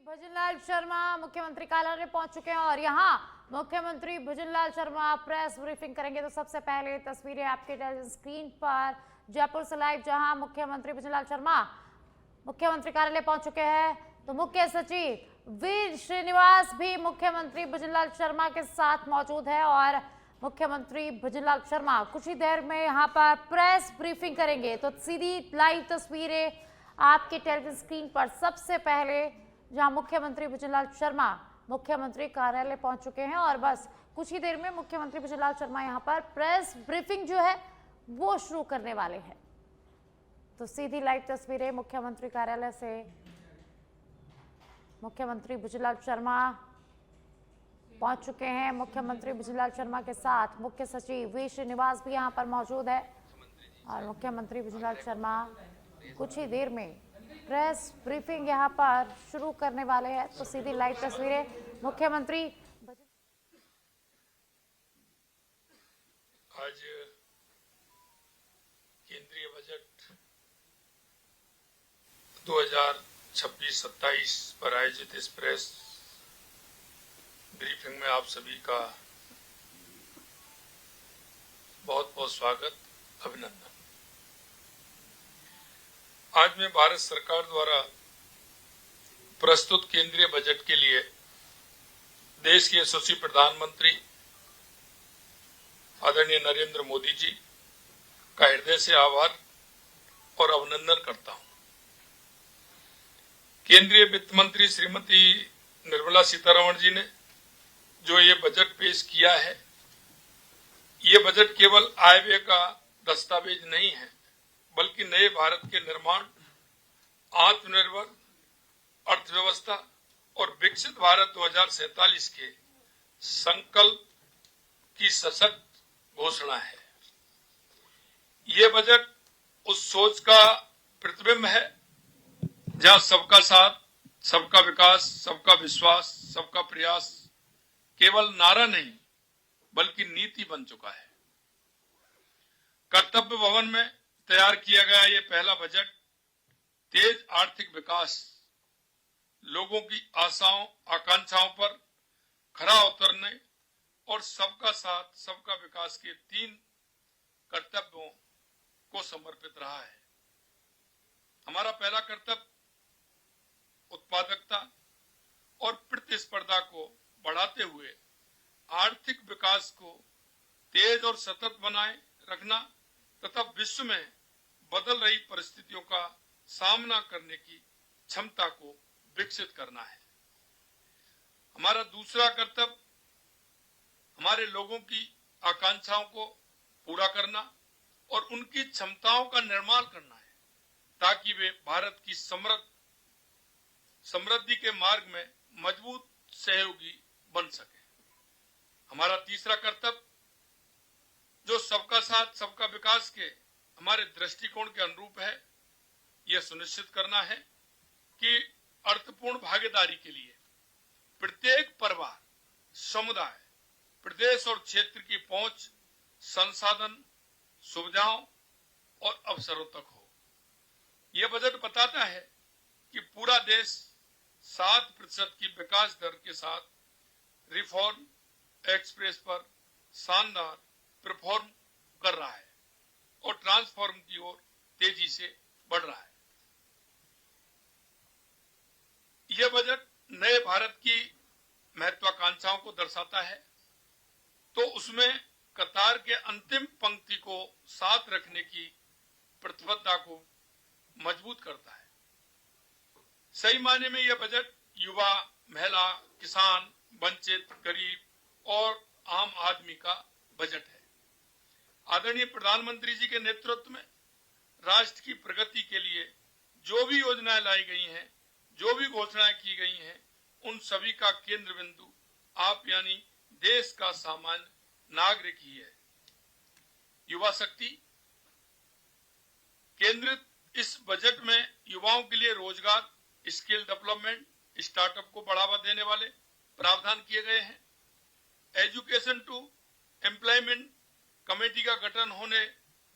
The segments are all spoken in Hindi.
भजनलाल शर्मा मुख्यमंत्री कार्यालय पहुंच चुके हैं और यहां मुख्यमंत्री भजनलाल शर्मा प्रेस ब्रीफिंग करेंगे। तो सबसे पहले तस्वीरें आपके टेलीविजन स्क्रीन पर जयपुर से लाइव, जहां मुख्यमंत्री भजनलाल शर्मा मुख्यमंत्री कार्यालय पहुंच चुके हैं। तो मुख्य सचिव वी श्रीनिवास भी मुख्यमंत्री भजनलाल शर्मा के साथ मौजूद है और मुख्यमंत्री भजनलाल शर्मा कुछ ही देर में यहां पर प्रेस ब्रीफिंग करेंगे। तो सीधी लाइव तस्वीरें आपके टेलीविजन स्क्रीन पर सबसे पहले, जहां मुख्यमंत्री भजनलाल शर्मा मुख्यमंत्री कार्यालय पहुंच चुके हैं और बस कुछ ही देर में मुख्यमंत्री भजनलाल शर्मा यहां पर प्रेस ब्रीफिंग जो है वो शुरू करने वाले हैं। तो सीधी लाइव तस्वीरें मुख्यमंत्री कार्यालय से। मुख्यमंत्री भजनलाल शर्मा पहुंच चुके हैं। मुख्यमंत्री भजनलाल शर्मा के साथ मुख्य सचिव वी श्रीनिवास भी यहां पर मौजूद है और मुख्यमंत्री भजनलाल शर्मा कुछ ही देर में प्रेस ब्रीफिंग यहां पर शुरू करने वाले हैं। तो सीधी लाइव तस्वीरें मुख्यमंत्री। आज केंद्रीय बजट 2026-27 पर आयोजित इस प्रेस ब्रीफिंग में आप सभी का बहुत बहुत स्वागत, अभिनंदन। आज मैं भारत सरकार द्वारा प्रस्तुत केंद्रीय बजट के लिए देश के यशस्वी प्रधानमंत्री आदरणीय नरेंद्र मोदी जी का हृदय से आभार और अभिनंदन करता हूं। केंद्रीय वित्त मंत्री श्रीमती निर्मला सीतारमण जी ने जो ये बजट पेश किया है, ये बजट केवल आय व्यय का दस्तावेज नहीं है, बल्कि नए भारत के निर्माण, आत्मनिर्भर अर्थव्यवस्था और विकसित भारत 2047 के संकल्प की सशक्त घोषणा है। ये बजट उस सोच का प्रतिबिंब है जहां सबका साथ, सबका विकास, सबका विश्वास, सबका प्रयास केवल नारा नहीं बल्कि नीति बन चुका है। कर्तव्य भवन में तैयार किया गया ये पहला बजट तेज आर्थिक विकास, लोगों की आशाओं आकांक्षाओं पर खरा उतरने और सबका साथ सबका विकास के 3 कर्तव्यों को समर्पित रहा है। हमारा पहला कर्तव्य उत्पादकता और प्रतिस्पर्धा को बढ़ाते हुए आर्थिक विकास को तेज और सतत बनाए रखना तथा विश्व में बदल रही परिस्थितियों का सामना करने की क्षमता को विकसित करना है। हमारा दूसरा कर्तव्य हमारे लोगों की आकांक्षाओं को पूरा करना और उनकी क्षमताओं का निर्माण करना है, ताकि वे भारत की समृद्धि के मार्ग में मजबूत सहयोगी बन सके। हमारा तीसरा कर्तव्य जो सबका साथ सबका विकास के हमारे दृष्टिकोण के अनुरूप है, यह सुनिश्चित करना है कि अर्थपूर्ण भागीदारी के लिए प्रत्येक परिवार, समुदाय, प्रदेश और क्षेत्र की पहुंच संसाधन, सुविधाओं और अवसरों तक हो। यह बजट बताता है कि पूरा देश 7% की विकास दर के साथ रिफॉर्म एक्सप्रेस पर शानदार परफॉर्म कर रहा है और ट्रांसफॉर्म की ओर तेजी से बढ़ रहा है। यह बजट नए भारत की महत्वाकांक्षाओं को दर्शाता है, तो उसमें कतार के अंतिम पंक्ति को साथ रखने की प्रतिबद्धता को मजबूत करता है। सही मायने में यह बजट युवा, महिला, किसान, वंचित, गरीब और आम आदमी का बजट है। आदरणीय प्रधानमंत्री जी के नेतृत्व में राष्ट्र की प्रगति के लिए जो भी योजनाएं लाई गई हैं, जो भी घोषणाएं की गई हैं, उन सभी का केंद्र बिंदु आप यानी देश का सामान्य नागरिक ही है। युवा शक्ति केंद्रित इस बजट में युवाओं के लिए रोजगार, स्किल डेवलपमेंट, स्टार्टअप को बढ़ावा देने वाले प्रावधान किए गए हैं। एजुकेशन टू एम्प्लॉयमेंट कमेटी का गठन होने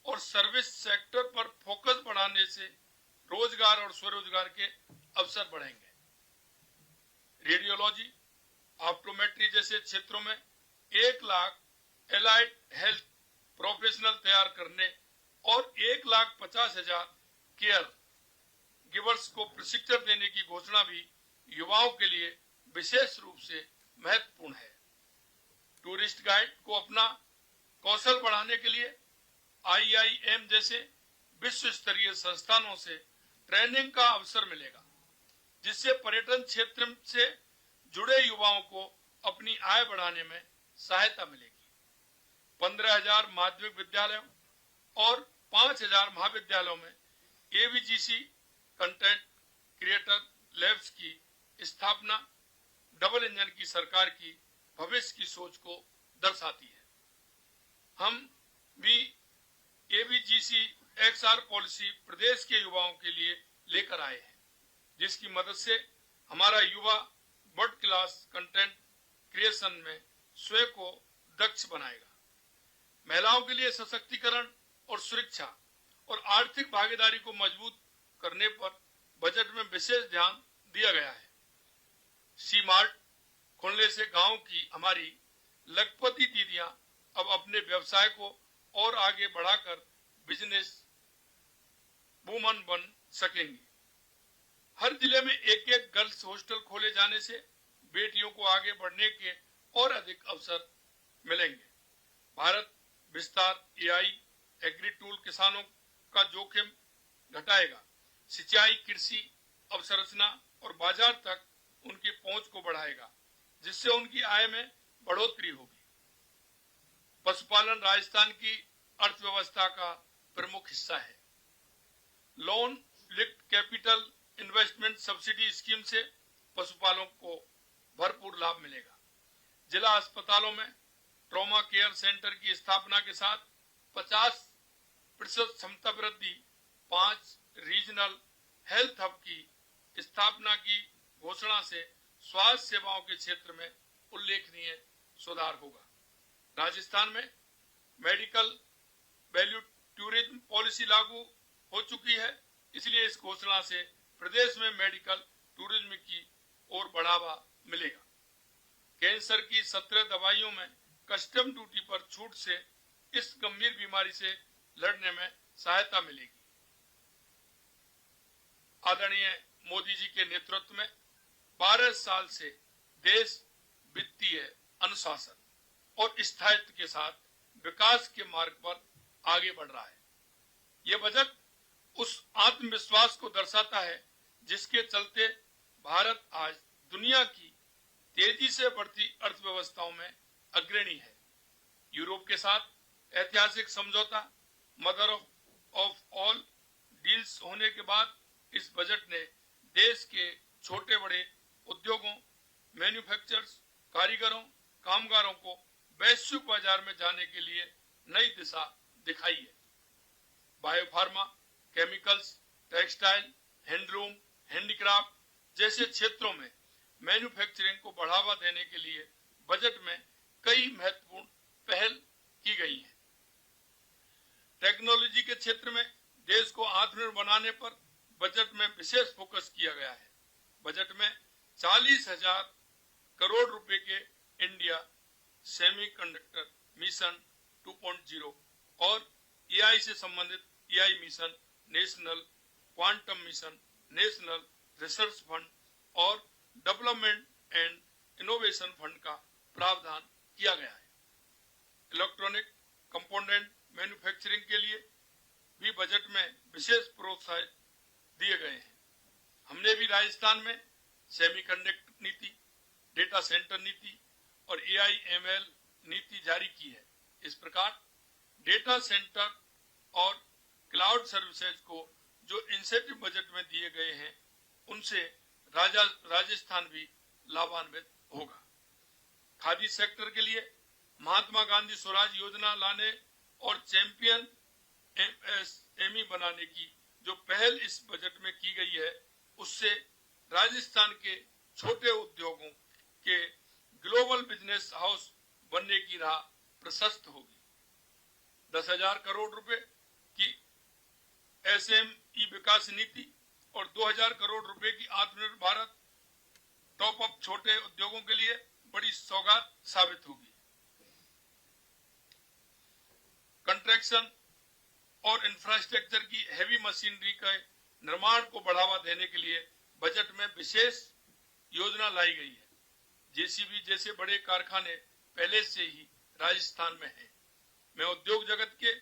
और सर्विस सेक्टर पर फोकस बढ़ाने से रोजगार और स्वरोजगार के अवसर बढ़ेंगे। रेडियोलॉजी, ऑप्टोमेट्री जैसे क्षेत्रों में 1 लाख एलाइड हेल्थ प्रोफेशनल तैयार करने और 1,50,000 केयर गिवर्स को प्रशिक्षण देने की घोषणा भी युवाओं के लिए विशेष रूप से महत्वपूर्ण है। टूरिस्ट गाइड को अपना कौशल बढ़ाने के लिए IIM जैसे विश्व स्तरीय संस्थानों से ट्रेनिंग का अवसर मिलेगा, जिससे पर्यटन क्षेत्र से जुड़े युवाओं को अपनी आय बढ़ाने में सहायता मिलेगी। 15,000 माध्यमिक विद्यालयों और 5,000 महाविद्यालयों में AVGC कंटेंट क्रिएटर लैब्स की स्थापना डबल इंजन की सरकार की भविष्य की सोच को दर्शाती है। हम भी AVGC XR पॉलिसी प्रदेश के युवाओं के लिए लेकर आए हैं, जिसकी मदद से हमारा युवा वर्ल्ड क्लास कंटेंट क्रिएशन में स्वयं को दक्ष बनाएगा। महिलाओं के लिए सशक्तिकरण और सुरक्षा और आर्थिक भागीदारी को मजबूत करने पर बजट में विशेष ध्यान दिया गया है। C-Mart खुलने से गांव की हमारी लखपति दीदियां अब अपने व्यवसाय को और आगे बढ़ाकर बिजनेस वुमन बन सकेंगी। हर जिले में एक गर्ल्स हॉस्टल खोले जाने से बेटियों को आगे बढ़ने के और अधिक अवसर मिलेंगे। भारत विस्तार AI एग्री टूल किसानों का जोखिम घटाएगा, सिंचाई, कृषि अवसंरचना और बाजार तक उनकी पहुंच को बढ़ाएगा, जिससे उनकी आय में बढ़ोतरी होगी। पशुपालन राजस्थान की अर्थव्यवस्था का प्रमुख हिस्सा है। Loan linked capital investment subsidy scheme से पशुपालकों को भरपूर लाभ मिलेगा। जिला अस्पतालों में ट्रॉमा केयर सेंटर की स्थापना के साथ 50% क्षमता वृद्धि, 5 रीजनल हेल्थ हब की स्थापना की घोषणा से स्वास्थ्य सेवाओं के क्षेत्र में उल्लेखनीय सुधार होगा। राजस्थान में मेडिकल वैल्यू टूरिज्म पॉलिसी लागू हो चुकी है, इसलिए इस घोषणा से प्रदेश में मेडिकल टूरिज्म की ओर बढ़ावा मिलेगा। कैंसर की 17 दवाइयों में कस्टम ड्यूटी पर छूट से इस गंभीर बीमारी से लड़ने में सहायता मिलेगी। आदरणीय मोदी जी के नेतृत्व में 12 साल से देश वित्तीय अनुशासन और स्थायित्व के साथ विकास के मार्ग पर आगे बढ़ रहा है। यह बजट उस आत्मविश्वास को दर्शाता है जिसके चलते भारत आज दुनिया की तेजी से बढ़ती अर्थव्यवस्थाओं में अग्रणी है। यूरोप के साथ ऐतिहासिक समझौता मदर ऑफ ऑल डील्स होने के बाद इस बजट ने देश के छोटे बड़े उद्योगों, मैन्युफैक्चरर्स, कारीगरों, कामगारों को वैश्विक बाजार में जाने के लिए नई दिशा दिखाई है। Biopharma, chemicals, textile, handloom, handicraft जैसे क्षेत्रों में मैन्युफैक्चरिंग को बढ़ावा देने के लिए बजट में कई महत्वपूर्ण पहल की गई है। टेक्नोलॉजी के क्षेत्र में देश को आत्मनिर्भर बनाने पर बजट में विशेष फोकस किया गया है। बजट में 40,000 करोड़ रुपए के इंडिया सेमीकंडक्टर मिशन 2.0 और AI से संबंधित AI mission, national quantum mission, national research fund और डेवलपमेंट एंड इनोवेशन फंड का प्रावधान किया गया है। इलेक्ट्रॉनिक कंपोनेंट मैन्युफैक्चरिंग के लिए भी बजट में विशेष प्रोत्साहन दिए गए हैं। हमने भी राजस्थान में सेमीकंडक्टर नीति, डेटा सेंटर नीति और AI/ML नीति जारी की है। इस प्रकार डेटा सेंटर और क्लाउड सर्विसेज को जो इंसेंटिव बजट में दिए गए हैं, उनसे राजस्थान भी लाभान्वित होगा। खादी सेक्टर के लिए महात्मा गांधी स्वराज योजना लाने और चैंपियन MSME बनाने की जो पहल इस बजट में की गई है, उससे राजस्थान के छोटे उद्योगों के ग्लोबल बिजनेस हाउस बनने की राह प्रशस्त होगी। 10,000 करोड़ रुपए की SME विकास नीति और 2,000 करोड़ रुपए की आत्मनिर्भर भारत टॉप अप छोटे उद्योगों के लिए बड़ी सौगात साबित होगी। कंस्ट्रक्शन और इंफ्रास्ट्रक्चर की हेवी मशीनरी के निर्माण को बढ़ावा देने के लिए बजट में विशेष योजना लाई गई है। जेसीबी जैसे बड़े कारखाने पहले से ही राजस्थान में हैं। मैं उद्योग जगत के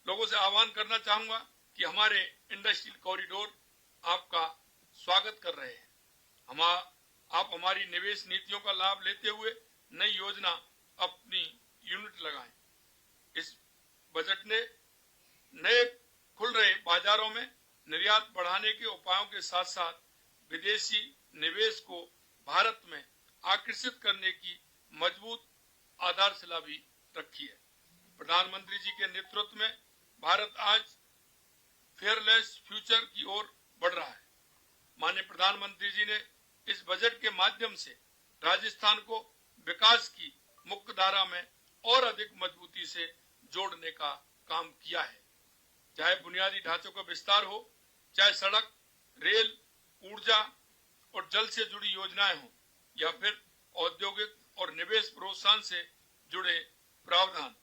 लोगों से आह्वान करना चाहूंगा कि हमारे इंडस्ट्रियल कॉरिडोर आपका स्वागत कर रहे हैं। आप हमारी निवेश नीतियों का लाभ लेते हुए नई योजना अपनी यूनिट लगाएं। इस बजट ने नए खुल रहे बाजारों में निर्यात बढ़ाने के उपायों के साथ साथ विदेशी निवेश को भारत में आकर्षित करने की मजबूत आधारशिला भी रखी है। प्रधानमंत्री जी के नेतृत्व में भारत आज फेयरलेस फ्यूचर की ओर बढ़ रहा है। माननीय प्रधानमंत्री जी ने इस बजट के माध्यम से राजस्थान को विकास की मुख्य धारा में और अधिक मजबूती से जोड़ने का काम किया है। चाहे बुनियादी ढांचों का विस्तार हो, चाहे सड़क, रेल, ऊर्जा और जल से जुड़ी योजनाएं हो, या फिर औद्योगिक और निवेश प्रोत्साहन से जुड़े प्रावधान,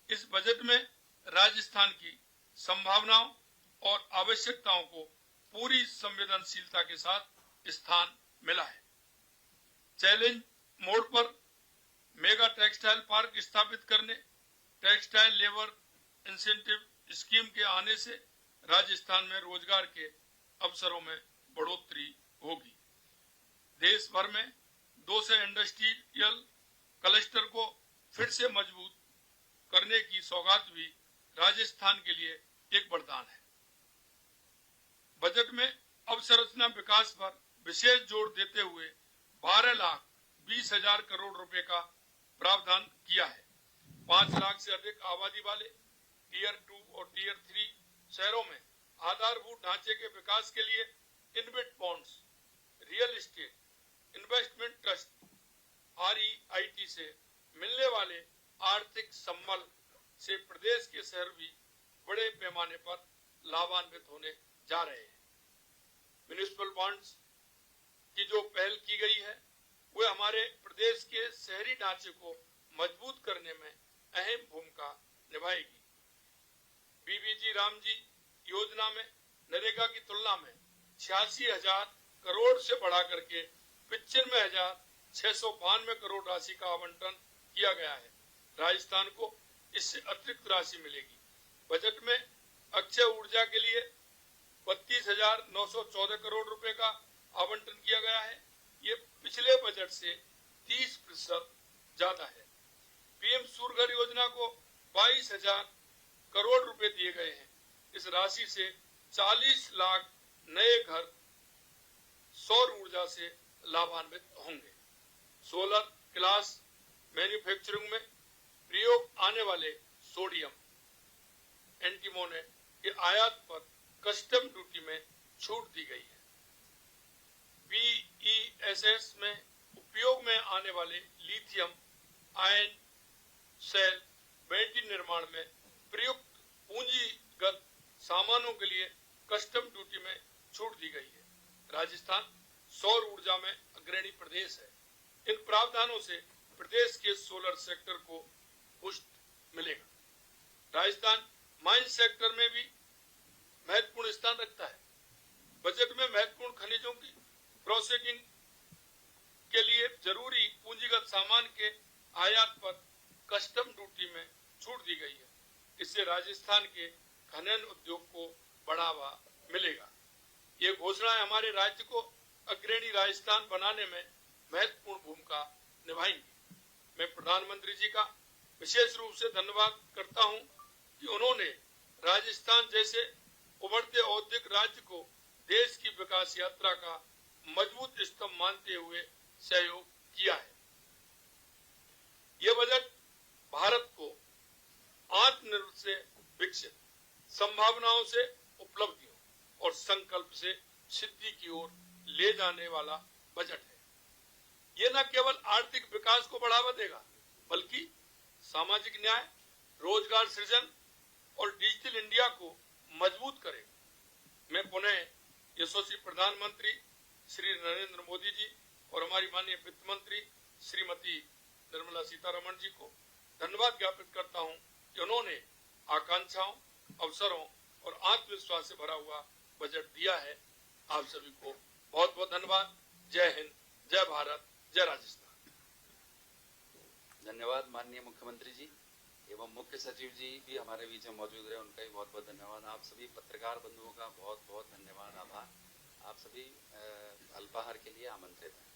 इस बजट में राजस्थान की संभावनाओं और आवश्यकताओं को पूरी संवेदनशीलता के साथ स्थान मिला है। चैलेंज मोड पर मेगा टेक्सटाइल पार्क स्थापित करने, टेक्सटाइल लेबर इंसेंटिव स्कीम के आने से राजस्थान में रोजगार के अवसरों में बढ़ोतरी होगी। देश भर में 200 इंडस्ट्रियल क्लस्टर को फिर से मजबूत करने की सौगात भी राजस्थान के लिए एक वरदान है। बजट में अवसंरचना विकास पर विशेष जोर देते हुए 12,20,000 करोड़ रुपए का प्रावधान किया है। 5 लाख से अधिक आबादी वाले टीयर 2 और टीयर 3 शहरों में आधारभूत ढांचे के विकास के लिए inhibit bonds, real estate, investment trust REIT से मिलने वाले आर्थिक संबल से प्रदेश के शहर भी बड़े पैमाने पर लाभान्वित होने जा रहे हैं। म्युनिसिपल बॉन्ड्स की जो पहल की गई है वह हमारे प्रदेश के शहरी ढांचे को मजबूत करने में अहम भूमिका निभाएगी। बीबीजी रामजी योजना में नरेगा की तुलना में 86,000 करोड़ से बढ़ा करके 95,692 करोड़ राशि का आवंटन किया गया है। राजस्थान को इससे अतिरिक्त राशि मिलेगी। बजट में अक्षय ऊर्जा के लिए 32,914 करोड़ रुपए का आवंटन किया गया है। ये पिछले बजट से 30% ज्यादा है। पीएम सूर्य घर योजना को 22,000 करोड़ रुपए दिए गए हैं। इस राशि से 40 लाख नए घर सौर ऊर्जा से लाभान्वित होंगे। सोलर ग्लास मैन्युफैक्चरिंग में प्रयोग आने वाले सोडियम एंटीमोनी के आयात पर कस्टम ड्यूटी में छूट दी गई है। BESS में उपयोग में आने वाले लिथियम आयन सेल बैटरी निर्माण में प्रयुक्त पूंजीगत सामानों के लिए कस्टम ड्यूटी में छूट दी गई है। राजस्थान सौर ऊर्जा में अग्रणी प्रदेश है। इन प्रावधानों से प्रदेश के सोलर सेक्टर को पुष्ट मिलेगा। राजस्थान माइन सेक्टर में भी महत्वपूर्ण स्थान रखता है। बजट में महत्वपूर्ण खनिजों की प्रोसेसिंग के लिए जरूरी पूंजीगत सामान के आयात पर कस्टम ड्यूटी में छूट दी गई है। इससे राजस्थान के खनन उद्योग को बढ़ावा मिलेगा। ये घोषणाएं हमारे राज्य को अग्रणी राजस्थान बनाने में महत्वपूर्ण भूमिका निभाएंगी। मैं प्रधानमंत्री जी का विशेष रूप से धन्यवाद करता हूं कि उन्होंने राजस्थान जैसे उभरते औद्योगिक राज्य को देश की विकास यात्रा का मजबूत स्तंभ मानते हुए सहयोग किया है। यह बजट भारत को आत्मनिर्भर से विकसित, संभावनाओं से उपलब्धियों और संकल्प से सिद्धि की ओर ले जाने वाला बजट है। यह न केवल आर्थिक विकास को बढ़ावा देगा बल्कि सामाजिक न्याय, रोजगार सृजन और डिजिटल इंडिया को मजबूत करेगा। मैं पुनः यशस्वी प्रधानमंत्री श्री नरेंद्र मोदी जी और हमारी माननीय वित्त मंत्री श्रीमती निर्मला सीतारमण जी को धन्यवाद ज्ञापित करता हूं कि उन्होंने आकांक्षाओं, अवसरों और आत्मविश्वास से भरा हुआ बजट दिया है। आप सभी को बहुत बहुत धन्यवाद। जय हिंद, जय भारत, जय राजस्थान। धन्यवाद माननीय मुख्यमंत्री जी एवं मुख्य सचिव जी भी हमारे बीच में मौजूद रहे, उनका भी बहुत बहुत धन्यवाद। आप सभी पत्रकार बंधुओं का बहुत बहुत धन्यवाद, आभार। आप सभी अल्पाहार के लिए आमंत्रित हैं।